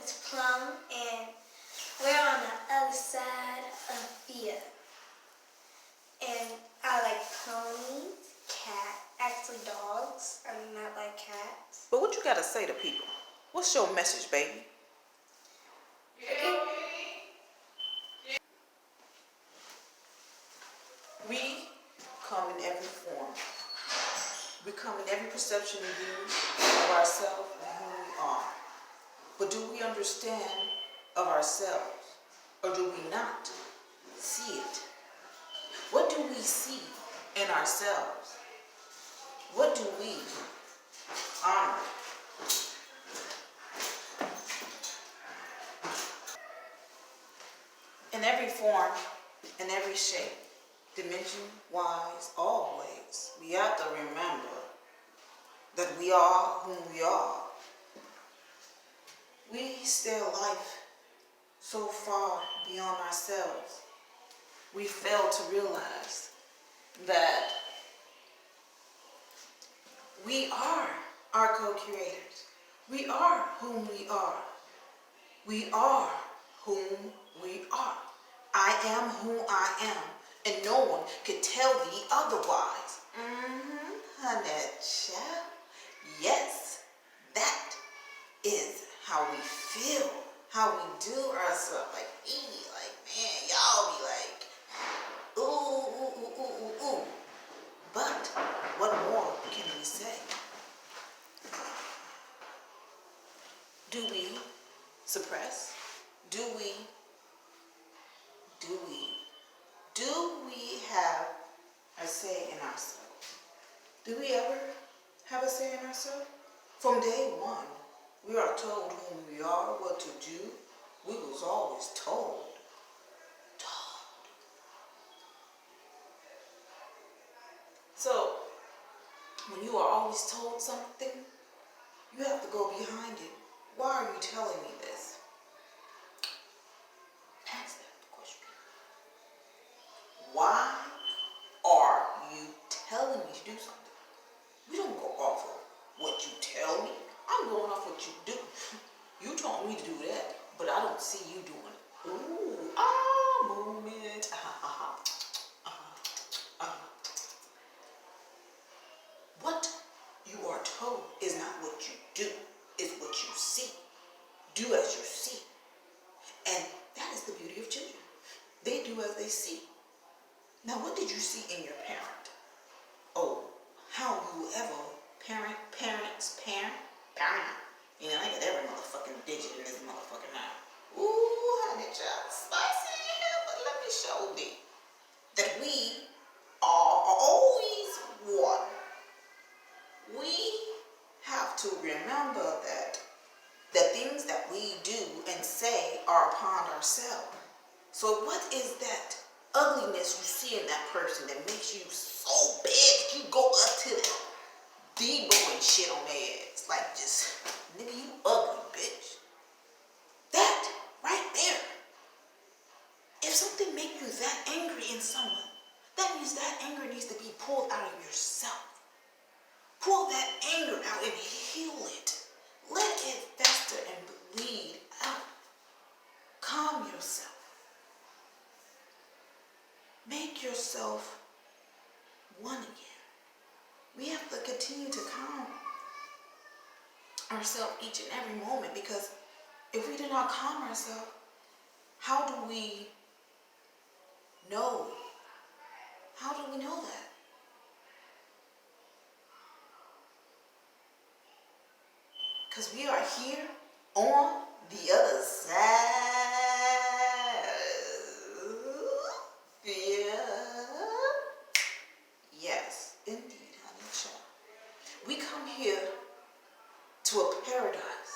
is Plum, and we're on the other side of Thea. And I like ponies, actually dogs. I do not like cats. But what you gotta say to people? What's your message, baby? We come in every form. We come in every perception we use of ourselves and who we are. But do we understand of ourselves, or do we not see it? What do we see in ourselves? What do we honor? In every form, in every shape, dimension wise, always, we have to remember that we are whom we are. We stay alive so far beyond ourselves. We fail to realize that we are our co-creators. We are whom we are. We are whom we are. I am who I am, and no one can tell thee otherwise. Honey child. Yes, that is how we feel, how we do ourselves. Like, man, y'all be like, ooh. But what more can we say? Do we suppress? Do we have a say in ourselves? Do we ever have a say in ourselves? From day one, we are told whom we are, what to do. We was always told. So, when you are always told something, you have to go behind it. Why are you telling me this? Ask that question. Why are you telling me to do something? We don't go off of what you tell me. I'm going off what you do. You told me to do that, but I don't see you doing it. Ooh, moment. What you are told is not what you do, it's what you see. Do as you see. And that is the beauty of children. They do as they see. Now, what did you see in your parent? Oh, how you ever parent. You know, I got every motherfucking digit in this motherfucking mouth. Ooh, honey child, spicy in here, but let me show thee that we are always one. We have to remember that the things that we do and say are upon ourselves. So what is that ugliness you see in that person that makes you so bad that you go up to them, Debo and shit on their ass? Like, just, nigga, you ugly, bitch. That right there. If something makes you that angry in someone, that means that anger needs to be pulled out of yourself. Pull that anger out and heal it. Let it fester and bleed out. Calm yourself. Make yourself one again. We have to continue to calm ourselves each and every moment, because if we do not calm ourselves, how do we know? How do we know that? Because we are here on the other side. Yeah. Yes, indeed, honey child. We come here to a paradise.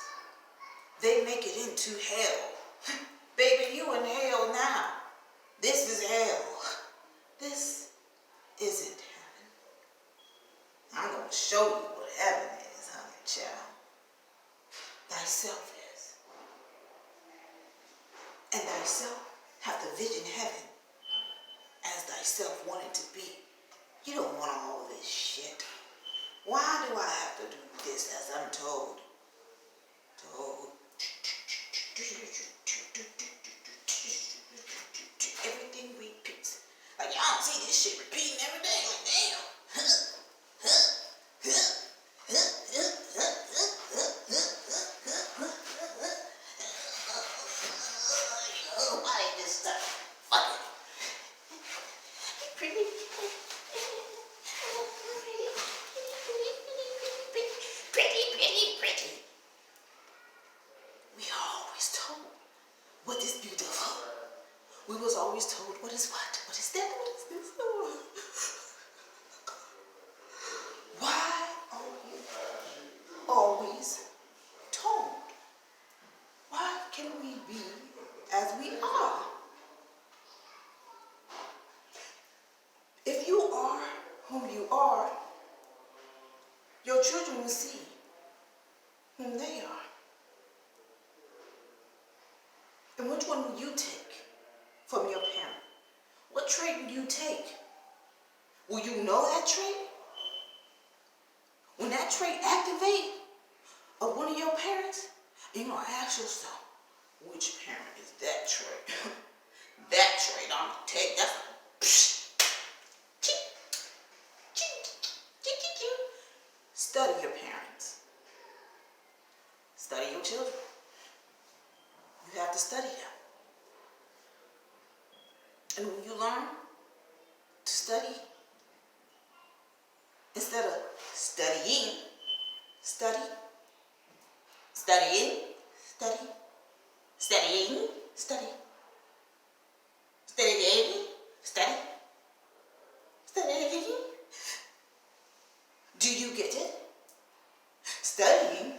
They make it into hell. Baby, you in hell now. This is hell. This isn't heaven. I'm going to show you what heaven is, honey child. Thyself is. And thyself have to vision heaven as thyself wanted to be. You don't want all this shit. Why do I have to do this as I'm told? We are always told what is beautiful. We was always told what is what? What is that? What is this? Why are we always told? Why can we be as we are? If you are whom you are, your children will see whom they are. And which one will you take from your parent? What trait will you take? Will you know that trait? When that trait activate of one of your parents, you're going to ask yourself, which parent is that trait? That trait I'm going to take. That's Study your parents. Study your children. You have to study them. And when you learn to study, instead of studying, study, studying, study, studying, study, studying, study, studying. Do you get it? Studying,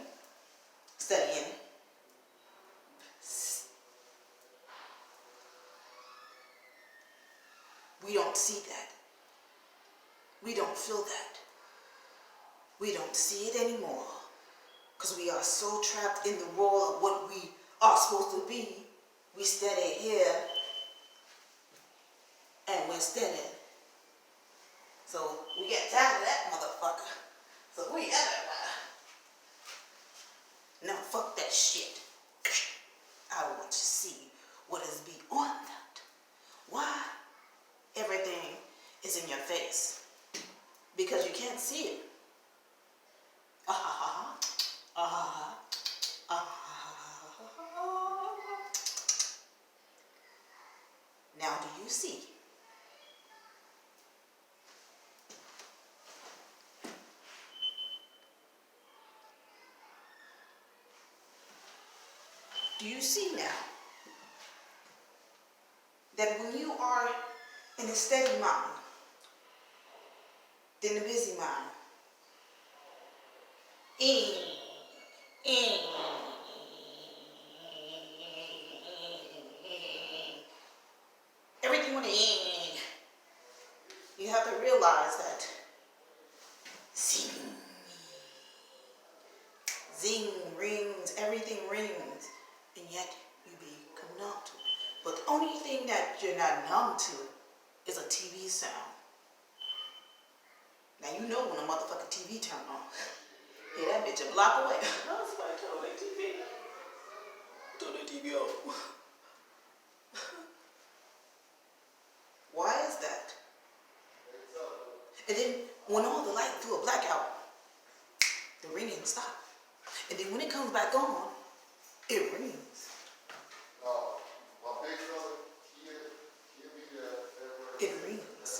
studying. We don't see that. We don't feel that. We don't see it anymore. Because we are so trapped in the role of what we are supposed to be. We study here and we're studying. So we get tired of that motherfucker. So we everywhere. Now fuck that shit. I want to see what is beyond that. Why? Everything is in your face. Because you can't see it. Now do you see? Do you see now that when you are in a steady mind, then the busy mind, everything with an you have to realize that zing rings, everything rings, and yet you become numb to it. But the only thing that you're not numb to is a TV sound. Now you know when a motherfucking TV turn on. Yeah, that bitch a block away. Oh, somebody turn on their TV. Turn their TV off. Why is that? And then when all the light do a blackout, the ringing stops. And then when it comes back on, it rings. My big brother, he'll be there. It rings.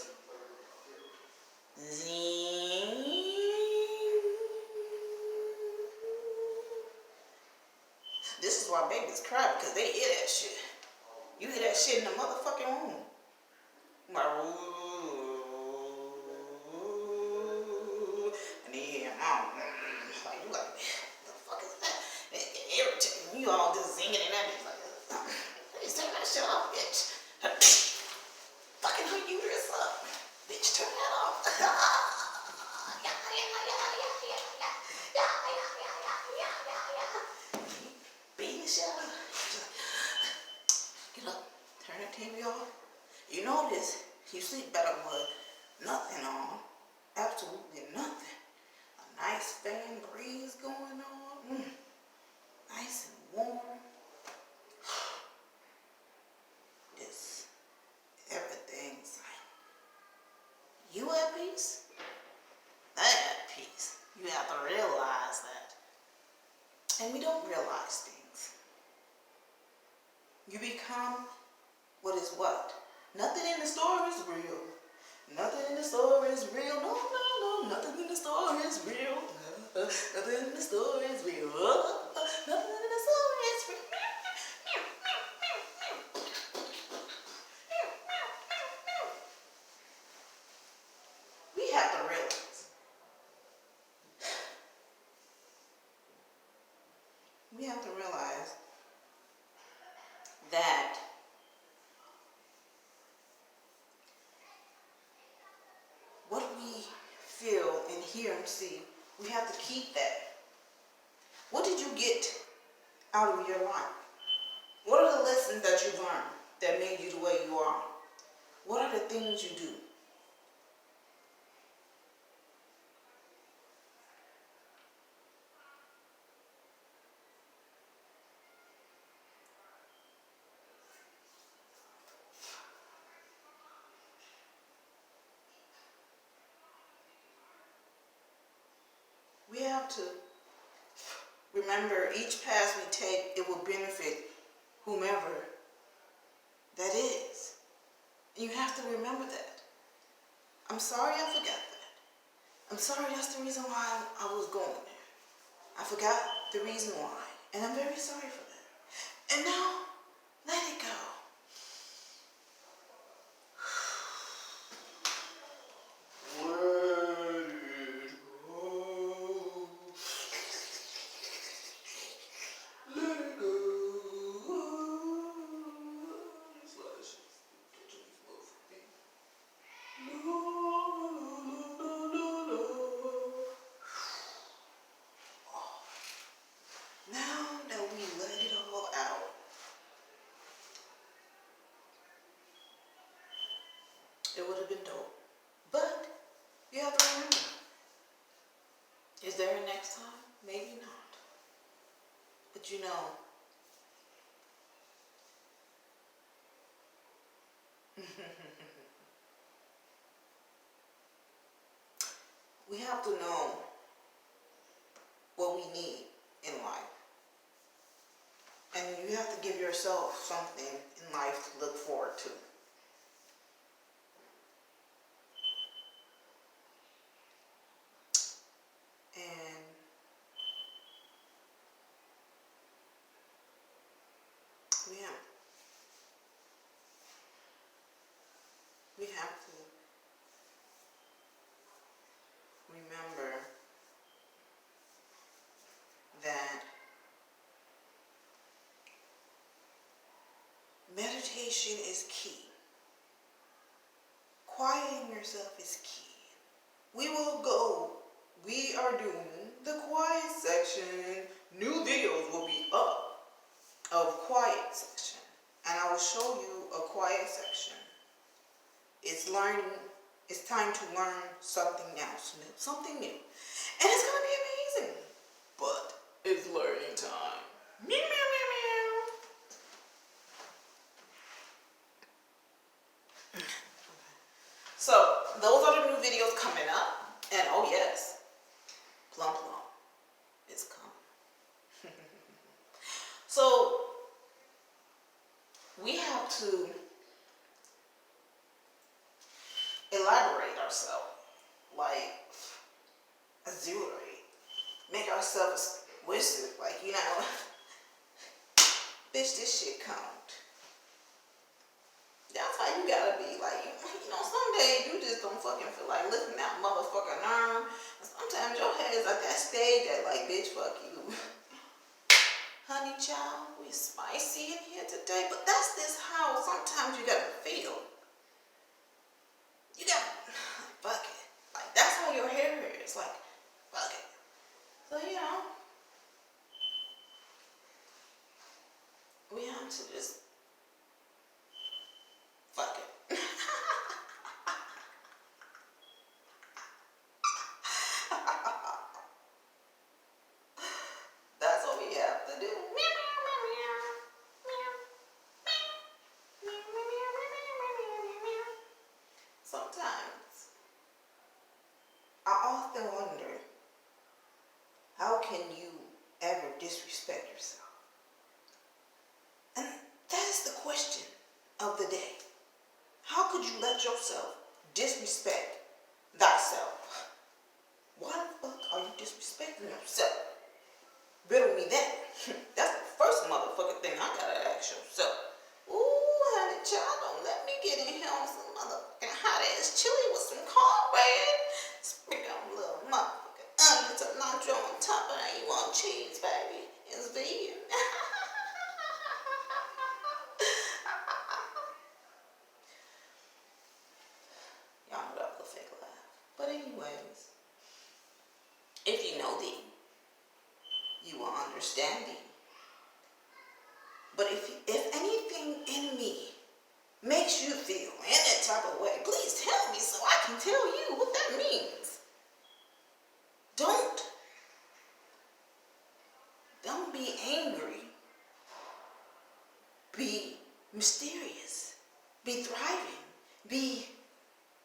Zing. This is why babies cry, because they hear that shit. You hear that shit in the motherfucking room. Like, and then you hear mom. Like, you like, what the fuck is that? It irritating. You all just zinging and that bitch like, hey, turn that shit off, bitch. Fucking her uterus up. Bitch, turn that off. Beating the shit out of her. Get up, turn the TV off. You notice you sleep better with nothing on. Absolutely nothing. A nice fan breeze going on. Nice and warm. This, everything's like, you at peace? They at peace. You have to realize that. And we don't realize things. You become what is what? Nothing in the store is real. Nothing in the store is real. No, no, no. Nothing in the store is real. Nothing in the store is real. Nothing in the store is real. realize. We have to realize that what we feel and hear and see, we have to keep that. What did you get out of your life? What are the lessons that you've learned that made you the way you are? What are the things you do? We have to remember each path we take, it will benefit whomever that is. And you have to remember that. I'm sorry I forgot that. I'm sorry that's the reason why I was going there. I forgot the reason why. And I'm very sorry for that. And now, let it go. Now that we let it all out, it would have been dope. But you have to remember, is there a next time? Maybe not. But you know, we have to know what we need in life. And you have to give yourself something in life to look forward to. And we have to remember that meditation is key. Quieting yourself is key. We are doing the quiet section. New videos will be up of quiet section. And I will show you a quiet section. It's time to learn something else, something new. And it's going to be amazing. But it's learning time. Meow, meow, meow, meow. So, those are the new videos coming up. And oh yes, Plum Plum is coming. So, we have to elaborate ourselves, like exhilarate, make ourselves wizard, like, you know, bitch, this shit count. That's how you gotta be, like, you know, some days you just don't fucking feel like lifting that motherfucking arm. Sometimes your head is at that stage that, like, bitch, fuck you. Honey child, we spicy in here today, but that's just how sometimes you gotta feel. You gotta, fuck it. Like, that's how your hair is, like, fuck it. So, you know, we have to just fuck it. That's what we have to do. Sometimes, I often wonder, how can you ever disrespect yourself? And that is the question of the day. How could you let yourself disrespect thyself? Why the fuck are you disrespecting yourself? Riddle me that. That's the first motherfucking thing I gotta ask yourself. Ooh, honey child, don't let me get in here on some motherfucking hot ass chili with some cornbread, Sprinkle a little motherfucking onions or cilantro on top of that. You want cheese, baby? It's vegan. Y'all know that was a fake laugh. But anyways, if you know thee, you will understand thee. But if anything in me makes you feel in that type of way, please tell me so I can tell you what that means. Don't be angry. Be mysterious. Be thriving. Be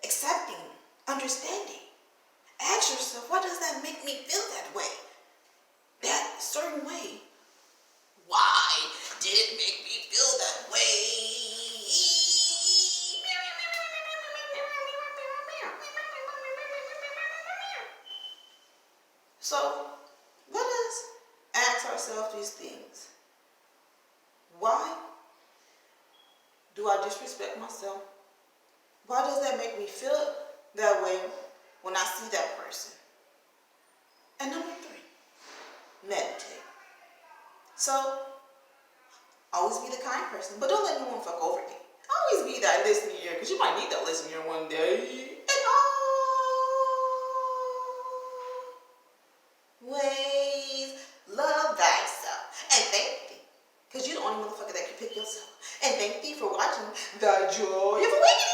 accepting, understanding. Ask yourself, why does that make me feel that way? That certain way. Why did it make me feel that way? So let us ask ourselves these things. Why do I disrespect myself? Why does that make me feel that way when I see that person? And number 3, meditate. So, always be the kind person, but don't let anyone fuck over you. Always be that listening ear, because you might need that listening ear one day. And always love thyself. And thank thee, because you're the only motherfucker that can pick yourself. And thank thee for watching The Joy of Awakening.